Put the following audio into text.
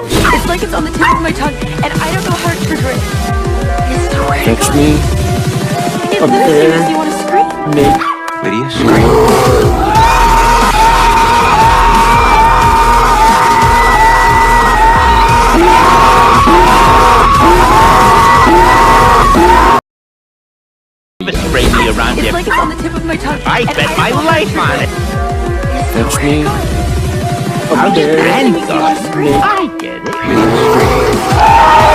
It's like it's on the tip of my tongue, and I don't know how to trigger it. Catch me It literally makes you want to scream. Lydia, scream. Spray me around It's here. like it's on the tip of my tongue. I and bet don't my know how to life trigger on it. it. Catch me How up do there. hands Makes you want to scream. I get it.